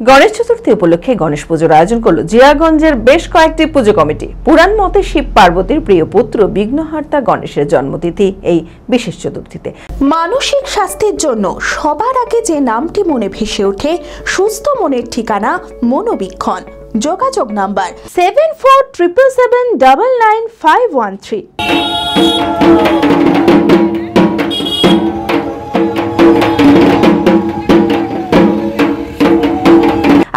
গণেশ চতুর্থী উপলক্ষে গণেশ পুজোর আয়োজন করল জিয়াগঞ্জের বেশ কয়েকটি পুজো কমিটি। পুরাণ মতে শিব পার্বতীর প্রিয় পুত্র বিঘ্নহর্তা গণেশের জন্মতিথি এই বিশেষ চতুর্থীতে। মানসিক স্বাস্থ্যের জন্য সবার আগে যে নামটি মনে ভেসে ওঠে, সুস্থ মনের ঠিকানা মনোবীক্ষণ। যোগাযোগ নাম্বার 7477799513।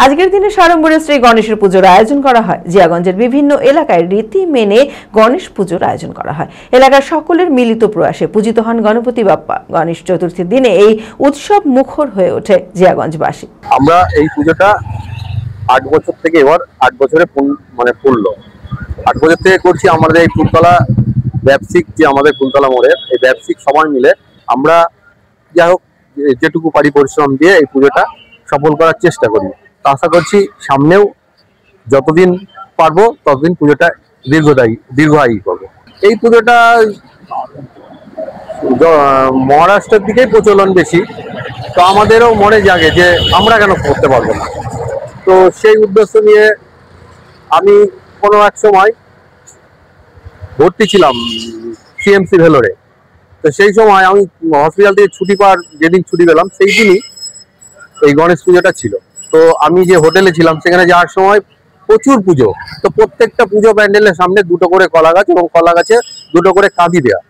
আজকের দিনে সাড়ম্বরে শ্রী গণেশের পুজোর আয়োজন করা হয়। জিয়াগঞ্জের বিভিন্ন এলাকায় রীতি মেনে গণেশ পুজোর আয়োজন করা হয়। এলাকার সকলের মিলিত প্রয়াসে পূজিত হন গণপতি বাপ্পা। গণেশ চতুর্থীর দিনে এই উৎসব মুখর হয়ে ওঠে জিয়াগঞ্জবাসী। আমরা এই পুজোটা 8 বছর থেকে এবার 8 বছরে পূর্ণ 8 বছর থেকে করছি। আমাদের এই ফুলতলা ব্যবসায়িক যে আমাদের ফুলতলা মোড়ের এই ব্যবসায়িক সবাই মিলে আমরা যাই হোক যেটুকু পারি পরিশ্রম দিয়ে এই পুজোটা সফল করার চেষ্টা করি। আশা করছি সামনেও যতদিন পারবো ততদিন পুজোটা দীর্ঘায়ী করবো। এই পুজোটা মহারাষ্ট্রের দিকেই প্রচলন বেশি, তো আমাদেরও মনে জাগে যে আমরা কেন করতে পারবো না। তো সেই উদ্দেশ্য নিয়ে আমি কোনো এক সময় ভর্তি ছিলাম সিএমসি ভেলোরে। তো সেই সময় আমি হসপিটাল থেকে ছুটি পাওয়ার যেদিন ছুটি পেলাম সেই দিনই এই গণেশ পুজোটা ছিল। তো আমি যে হোটেলে ছিলাম সেখানে যাওয়ার সময় প্রচুর পুজো, তো প্রত্যেকটা পুজো প্যান্ডেলের সামনে 2টো করে কলা গাছ এবং কলা গাছে 2টো করে কাঁদি দেওয়া।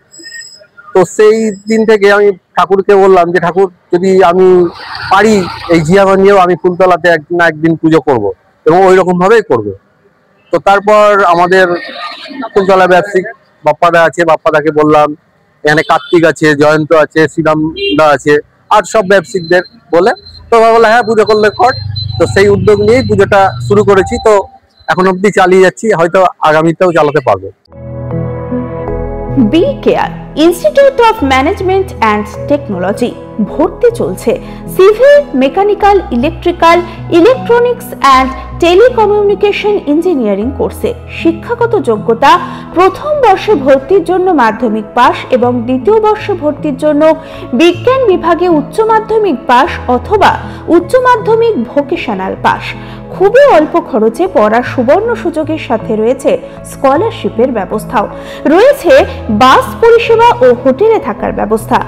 তো সেই দিন থেকে আমি ঠাকুরকে বললাম যে ঠাকুর, যদি আমি পারি এই জিয়াগঞ্জেও আমি ফুলতলাতে একদিন পুজো করব এবং ওই রকম ভাবেই করবো। তো তারপর আমাদের ফুলতলা ব্যবসায়িক বাপ্পাদা আছে, বাপ্পাদাকে বললাম, এখানে কার্তিক আছে, জয়ন্ত আছে, শ্রীরামদা আছে, আর সব ব্যবসায়িকদের বলে তো বললাম হ্যাঁ পুজো করলে কর। তো সেই উদ্যোগ নিয়েই পুজোটা শুরু করেছি। তো এখন অবধি চালিয়ে যাচ্ছি, হয়তো আগামীতেও চালাতে পারবো। B care institute of management and technology ভর্তি চলছে civil, mechanical, electrical, electronics and telecommunication engineering কোর্সে। শিক্ষাগত যোগ্যতা: প্রথম বর্ষে ভর্তির জন্য মাধ্যমিক পাস এবং দ্বিতীয় বর্ষে ভর্তির জন্য বিজ্ঞান বিভাগে উচ্চ মাধ্যমিক পাস অথবা উচ্চ মাধ্যমিক ভোকেশনাল পাস। খুবই অল্প খরচে পড়ার সুবর্ণ সুযোগের সাথে রয়েছে স্কলারশিপের ব্যবস্থাও। রয়েছে বাস পরিষেবা ও হোটেলে থাকার ব্যবস্থা।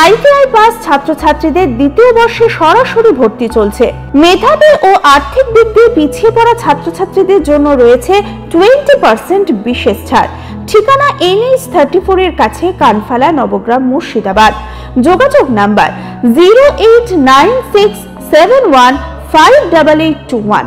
আইটিআই পাস ছাত্রছাত্রীদের দ্বিতীয় বর্ষে সরাসরি ভর্তি চলছে। মেধাবী ও আর্থিক দিক দিয়ে পিছিয়ে পড়া ছাত্রছাত্রীদের জন্য রয়েছে 20% বিশেষ ছাড়। ঠিকানা NH 34 এর কাছে, কানফালা, নবগ্রাম, মুর্শিদাবাদ। যোগাযোগ নাম্বার 08967158821।